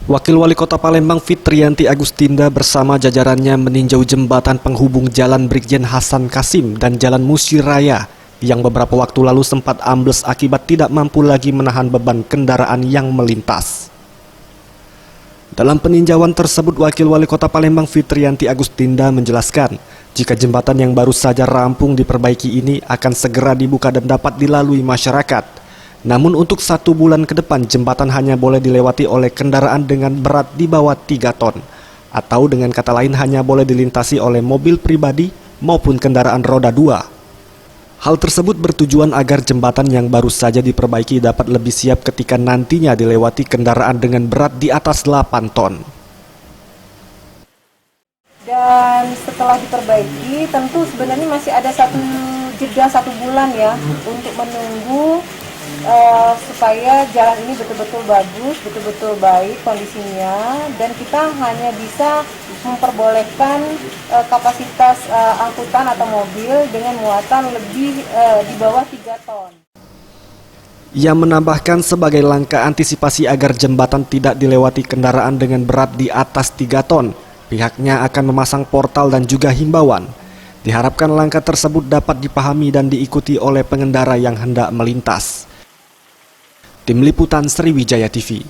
Wakil Wali Kota Palembang Fitriyanti Agustinda bersama jajarannya meninjau jembatan penghubung Jalan Brigjen Hasan Kasim dan Jalan Musi Raya yang beberapa waktu lalu sempat ambles akibat tidak mampu lagi menahan beban kendaraan yang melintas. Dalam peninjauan tersebut, Wakil Wali Kota Palembang Fitriyanti Agustinda menjelaskan jika jembatan yang baru saja rampung diperbaiki ini akan segera dibuka dan dapat dilalui masyarakat. Namun untuk 1 bulan ke depan jembatan hanya boleh dilewati oleh kendaraan dengan berat di bawah 3 ton. Atau dengan kata lain hanya boleh dilintasi oleh mobil pribadi maupun kendaraan roda 2. Hal tersebut bertujuan agar jembatan yang baru saja diperbaiki dapat lebih siap ketika nantinya dilewati kendaraan dengan berat di atas 8 ton. Dan setelah diperbaiki tentu sebenarnya masih ada jeda 1 bulan ya untuk menunggu supaya jalan ini betul-betul bagus, betul-betul baik kondisinya, dan kita hanya bisa memperbolehkan kapasitas angkutan atau mobil dengan muatan lebih di bawah 3 ton. Ia menambahkan sebagai langkah antisipasi agar jembatan tidak dilewati kendaraan dengan berat di atas 3 ton, pihaknya akan memasang portal dan juga himbauan. Diharapkan langkah tersebut dapat dipahami dan diikuti oleh pengendara yang hendak melintas. Tim Liputan Sriwijaya TV.